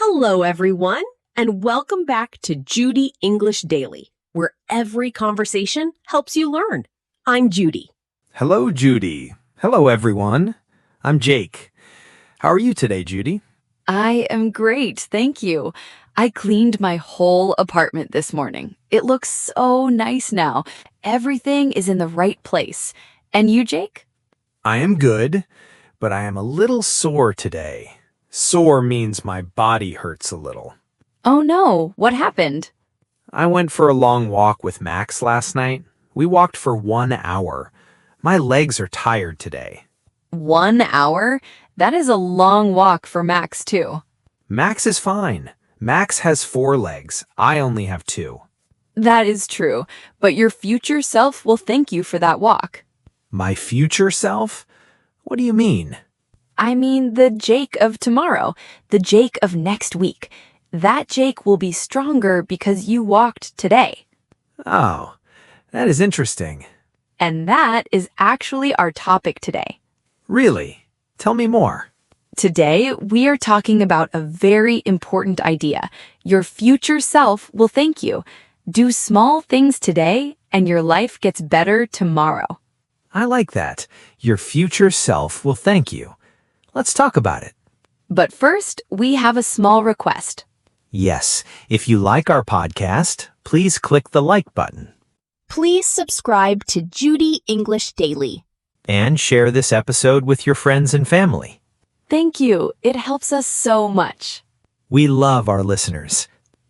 Hello, everyone, and welcome back to Judy English Daily, where every conversation helps you learn. I'm Judy. Hello, Judy. Hello, everyone. I'm Jake. How are you today, Judy? I am great, thank you. I cleaned my whole apartment this morning. It looks so nice now. Everything is in the right place. And you, Jake? I am good, but I am a little sore today. Sore means my body hurts a little. Oh no, what happened? I went for a long walk with Max last night. We walked for 1 hour. My legs are tired today. 1 hour? That is a long walk for Max, too. Max is fine. Max has 4 legs. I only have 2. That is true, but your future self will thank you for that walk. My future self? What do you mean? I mean the Jake of tomorrow, the Jake of next week. That Jake will be stronger because you walked today. Oh, that is interesting. And that is actually our topic today. Really? Tell me more. Today, we are talking about a very important idea. Your future self will thank you. Do small things today, and your life gets better tomorrow. I like that. Your future self will thank you. Let's talk about it. But first, we have a small request. Yes, if you like our podcast, please click the like button. Please subscribe to Judy English Daily. And share this episode with your friends and family. Thank you. It helps us so much. We love our listeners.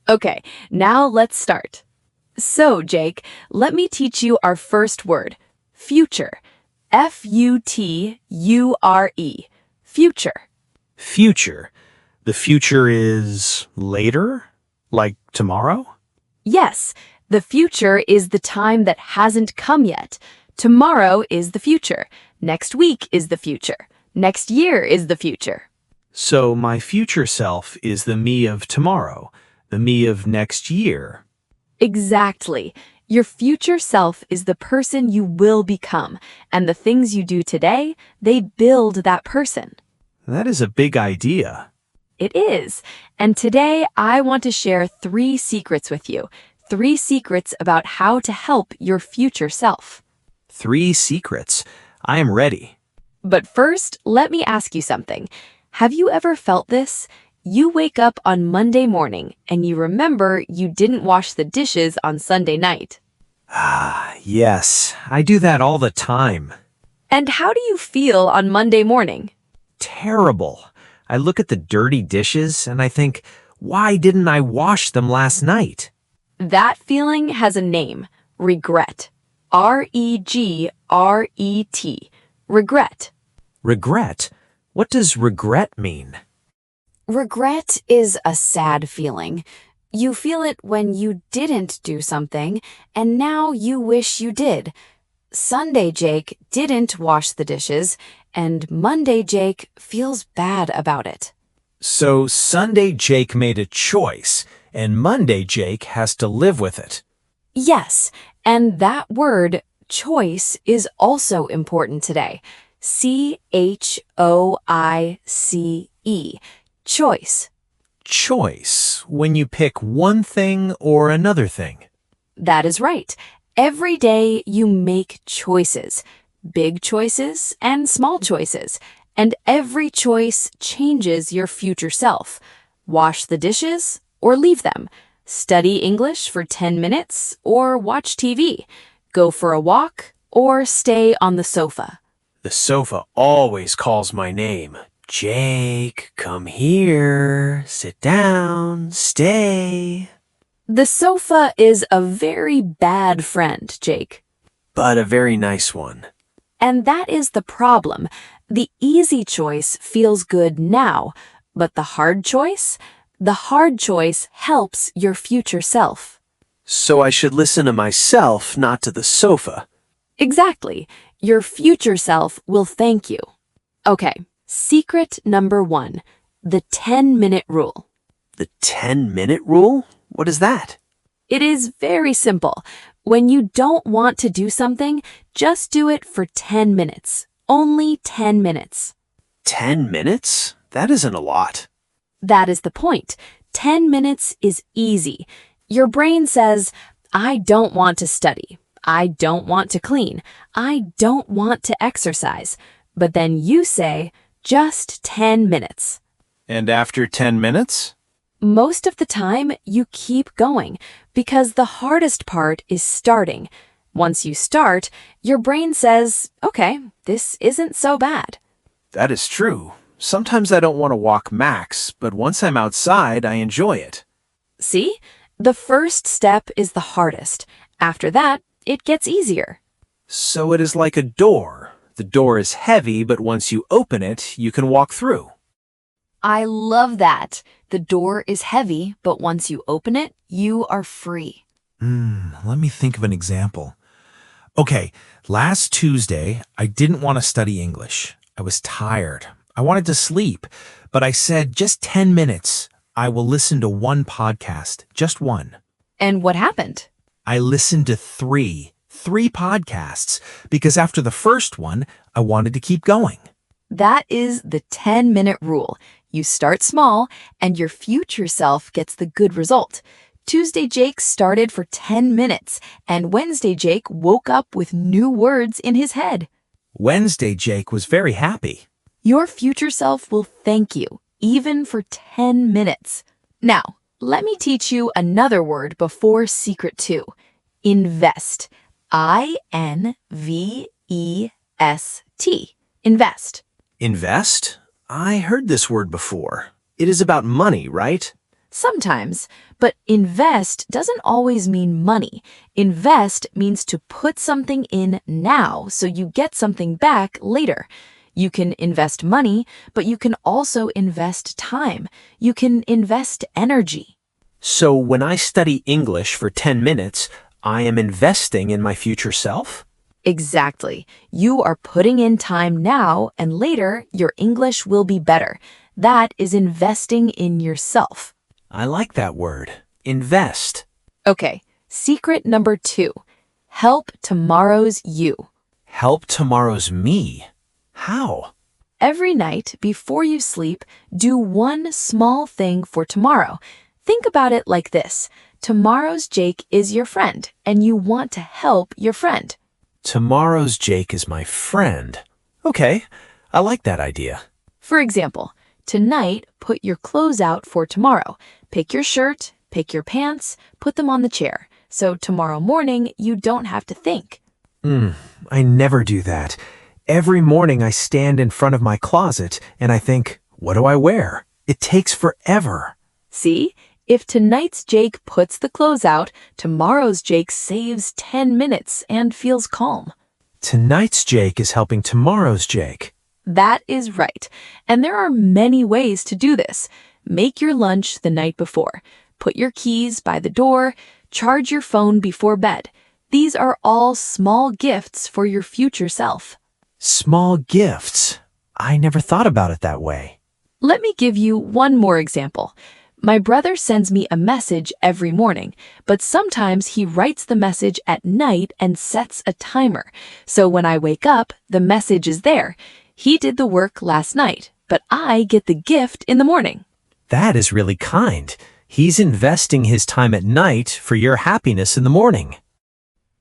Okay, now let's start. So, Jake, let me teach you our first word, future. Future. Future. Future. The future is later? Like tomorrow? Yes, the future is the time that hasn't come yet. Tomorrow is the future. Next week is the future. Next year is the future. So my future self is the me of tomorrow, the me of next year. Exactly. Your future self is the person you will become, and the things you do today, they build that person. That is a big idea. It is. And today I want to share 3 secrets with you. 3 secrets about how to help your future self. 3 secrets. I am ready. But first, let me ask you something. Have you ever felt this? You wake up on Monday morning and you remember you didn't wash the dishes on Sunday night. Yes, I do that all the time. And how do you feel on Monday morning? Terrible. I look at the dirty dishes and I think, why didn't I wash them last night? That feeling has a name, regret. Regret. Regret. Regret? What does regret mean? Regret is a sad feeling. You feel it when you didn't do something, and now you wish you did. Sunday Jake didn't wash the dishes, and Monday Jake feels bad about it. So Sunday Jake made a choice, and Monday Jake has to live with it. Yes, and that word, choice, is also important today. CHOICE. Choice. Choice, when you pick one thing or another thing. That is right. Every day you make choices, big choices and small choices, and every choice changes your future self. Wash the dishes or leave them. Study English for 10 minutes or watch TV. Go for a walk or stay on the sofa. The sofa always calls my name. Jake, come here, sit down, stay. The sofa is a very bad friend, Jake. But a very nice one. And that is the problem. The easy choice feels good now, but the hard choice helps your future self. So I should listen to myself, not to the sofa. Exactly. Your future self will thank you. Okay, secret number 1, the 10-minute rule. The 10-minute rule? What is that? It is very simple. When you don't want to do something, just do it for 10 minutes. Only 10 minutes. 10 minutes? That isn't a lot. That is the point. 10 minutes is easy. Your brain says, I don't want to study. I don't want to clean. I don't want to exercise. But then you say, just 10 minutes. And after 10 minutes? Most of the time, you keep going because the hardest part is starting. Once you start, your brain says, okay, this isn't so bad. That is true. Sometimes I don't want to walk Max, but once I'm outside, I enjoy it. See? The first step is the hardest. After that, it gets easier. So it is like a door. The door is heavy, but once you open it, you can walk through. I love that. The door is heavy, but once you open it, you are free. Let me think of an example. Okay, last Tuesday, I didn't want to study English. I was tired. I wanted to sleep, but I said just 10 minutes. I will listen to one podcast, just one. And what happened? I listened to three podcasts, because after the first one, I wanted to keep going. That is the 10-minute rule. You start small, and your future self gets the good result. Tuesday Jake started for 10 minutes, and Wednesday Jake woke up with new words in his head. Wednesday Jake was very happy. Your future self will thank you, even for 10 minutes. Now, let me teach you another word before secret 2. Invest. I-N-V-E-S-T. Invest. Invest? I heard this word before. It is about money, right? Sometimes, but invest doesn't always mean money. Invest means to put something in now so you get something back later. You can invest money, but you can also invest time. You can invest energy. So when I study English for 10 minutes, I am investing in my future self? Exactly. You are putting in time now, and later your English will be better. That is investing in yourself. I like that word. Invest. Okay, secret number 2. Help tomorrow's you. Help tomorrow's me. How? Every night before you sleep, do one small thing for tomorrow. Think about it like this. Tomorrow's Jake is your friend, and you want to help your friend. Tomorrow's Jake is my friend. Okay, I like that idea. For example, tonight, put your clothes out for tomorrow. Pick your shirt, pick your pants, put them on the chair. So tomorrow morning, you don't have to think. I never do that. Every morning I stand in front of my closet and I think, what do I wear? It takes forever. See? If tonight's Jake puts the clothes out, tomorrow's Jake saves 10 minutes and feels calm. Tonight's Jake is helping tomorrow's Jake. That is right. And there are many ways to do this. Make your lunch the night before. Put your keys by the door. Charge your phone before bed. These are all small gifts for your future self. Small gifts. I never thought about it that way. Let me give you one more example. My brother sends me a message every morning, but sometimes he writes the message at night and sets a timer. So when I wake up, the message is there. He did the work last night, but I get the gift in the morning. That is really kind. He's investing his time at night for your happiness in the morning.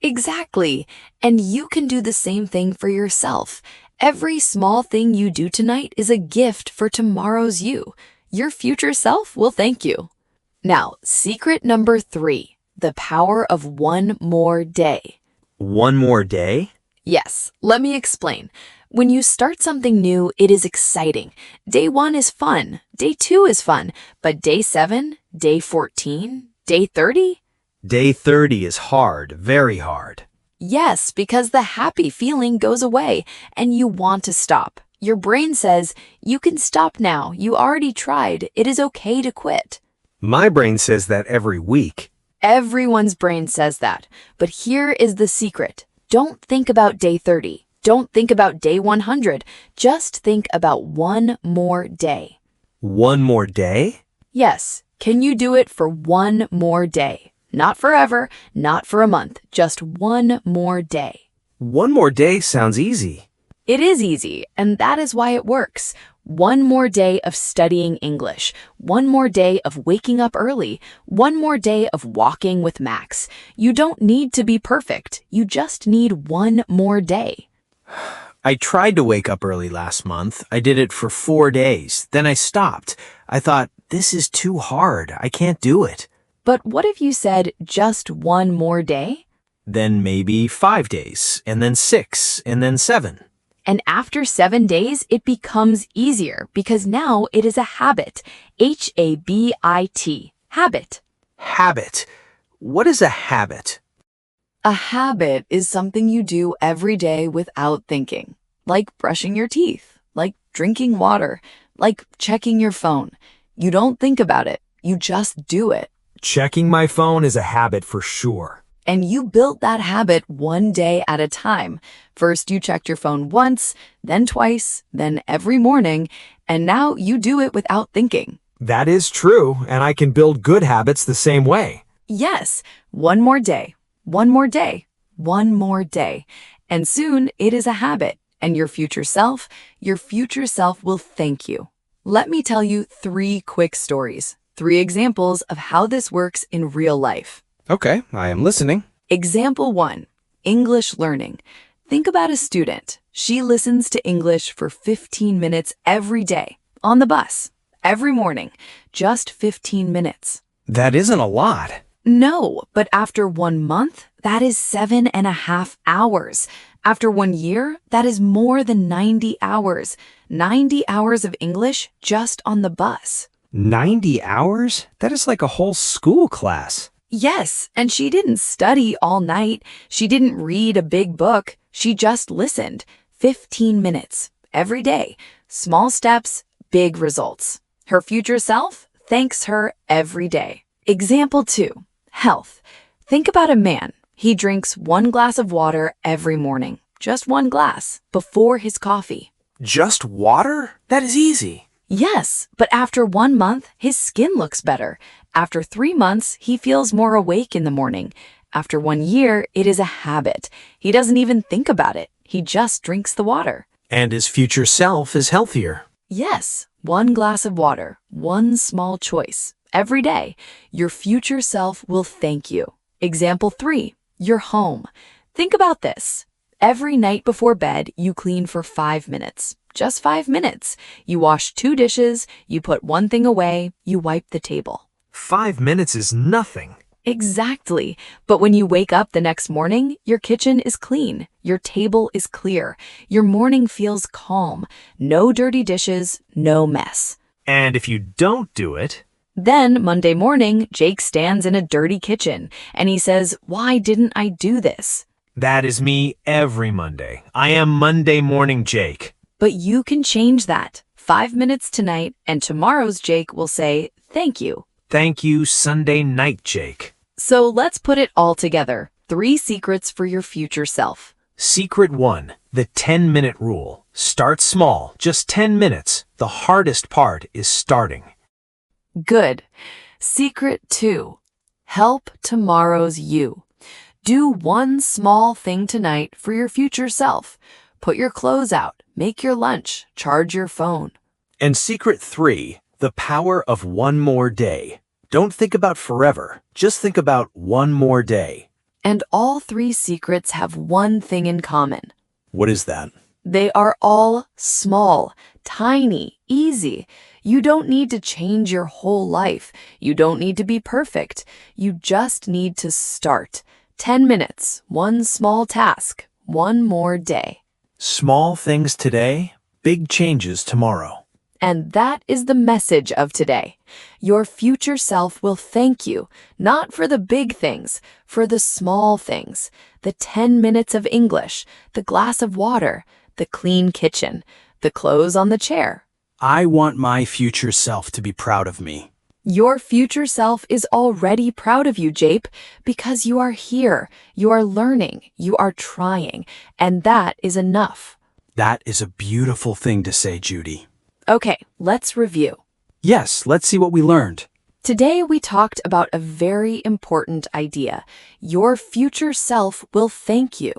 Exactly. And you can do the same thing for yourself. Every small thing you do tonight is a gift for tomorrow's you. Your future self will thank you. Now, secret number 3, the power of one more day. One more day? Yes, let me explain. When you start something new, it is exciting. Day 1 is fun. Day 2 is fun. But day 7, day 14, day 30? Day 30 is hard, very hard. Yes, because the happy feeling goes away and you want to stop. Your brain says, you can stop now. You already tried. It is okay to quit. My brain says that every week. Everyone's brain says that. But here is the secret. Don't think about day 30. Don't think about day 100. Just think about one more day. One more day? Yes. Can you do it for one more day? Not forever, not for a month, just one more day. One more day sounds easy. It is easy, and that is why it works. One more day of studying English. One more day of waking up early. One more day of walking with Max. You don't need to be perfect. You just need one more day. I tried to wake up early last month. I did it for 4 days. Then I stopped. I thought, this is too hard. I can't do it. But what if you said just one more day? Then maybe 5 days, and then 6, and then 7. And after 7 days, it becomes easier because now it is a habit. H-A-B-I-T. Habit. Habit. What is a habit? A habit is something you do every day without thinking. Like brushing your teeth, like drinking water, like checking your phone. You don't think about it. You just do it. Checking my phone is a habit for sure. And you built that habit one day at a time. First, you checked your phone once, then twice, then every morning, and now you do it without thinking. That is true, and I can build good habits the same way. Yes, one more day, one more day, one more day. And soon it is a habit, and your future self will thank you. Let me tell you 3 quick stories, 3 examples of how this works in real life. Okay, I am listening. Example 1, English learning. Think about a student. She listens to English for 15 minutes every day, on the bus, every morning, just 15 minutes. That isn't a lot. No, but after 1 month, that is 7.5 hours. After 1 year, that is more than 90 hours. 90 hours of English just on the bus. 90 hours? That is like a whole school class. Yes, and she didn't study all night. She didn't read a big book. She just listened. 15 minutes every day. Small steps, big results. Her future self thanks her every day. Example 2, health. Think about a man. He drinks 1 glass of water every morning. Just 1 glass before his coffee. Just water? That is easy. Yes, but after 1 month, his skin looks better. After 3 months, he feels more awake in the morning. After 1 year, it is a habit. He doesn't even think about it. He just drinks the water. And his future self is healthier. Yes, 1 glass of water, 1 small choice. Every day, your future self will thank you. Example 3, your home. Think about this. Every night before bed, you clean for 5 minutes. Just 5 minutes. You wash 2 dishes, you put 1 thing away, you wipe the table. 5 minutes is nothing. Exactly. But when you wake up the next morning, your kitchen is clean. Your table is clear. Your morning feels calm. No dirty dishes, no mess. And if you don't do it, Then, Monday morning, Jake stands in a dirty kitchen, and he says, "Why didn't I do this?" that is me every Monday. I am Monday morning Jake. But you can change that. 5 minutes tonight, and tomorrow's Jake will say, "Thank you." Thank you, Sunday night Jake. So let's put it all together. 3 secrets for your future self. Secret 1, the 10-minute rule. Start small, just 10 minutes. The hardest part is starting. Good. Secret 2, help tomorrow's you. Do 1 small thing tonight for your future self. Put your clothes out, make your lunch, charge your phone. And secret 3, the power of 1 more day. Don't think about forever. Just think about 1 more day. And all 3 secrets have one thing in common. What is that? They are all small, tiny, easy. You don't need to change your whole life. You don't need to be perfect. You just need to start. 10 minutes, 1 small task, 1 more day. Small things today, big changes tomorrow. And that is the message of today. Your future self will thank you, not for the big things, for the small things. The 10 minutes of English, the glass of water, the clean kitchen, the clothes on the chair. I want my future self to be proud of me. Your future self is already proud of you, Jape, because you are here, you are learning, you are trying, and that is enough. That is a beautiful thing to say, Judy. Okay, let's review. Yes, let's see what we learned. Today we talked about a very important idea. Your future self will thank you.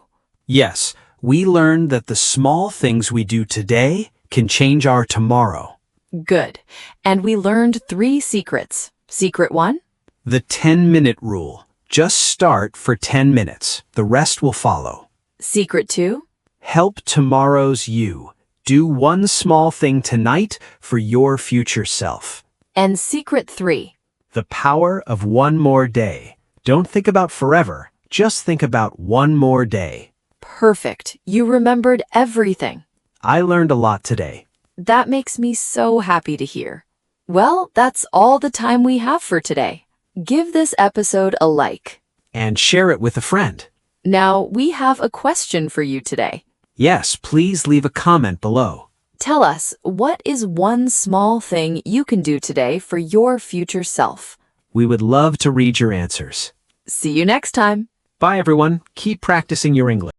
Yes, we learned that the small things we do today can change our tomorrow. Good. And we learned 3 secrets. Secret 1? The 10-minute rule. Just start for 10 minutes. The rest will follow. Secret 2? Help tomorrow's you. Do one small thing tonight for your future self. And secret 3? The power of one more day. Don't think about forever. Just think about one more day. Perfect. You remembered everything. I learned a lot today. That makes me so happy to hear. Well, that's all the time we have for today. Give this episode a like. And share it with a friend. Now, we have a question for you today. Yes, please leave a comment below. Tell us, what is one small thing you can do today for your future self? We would love to read your answers. See you next time. Bye, everyone. Keep practicing your English.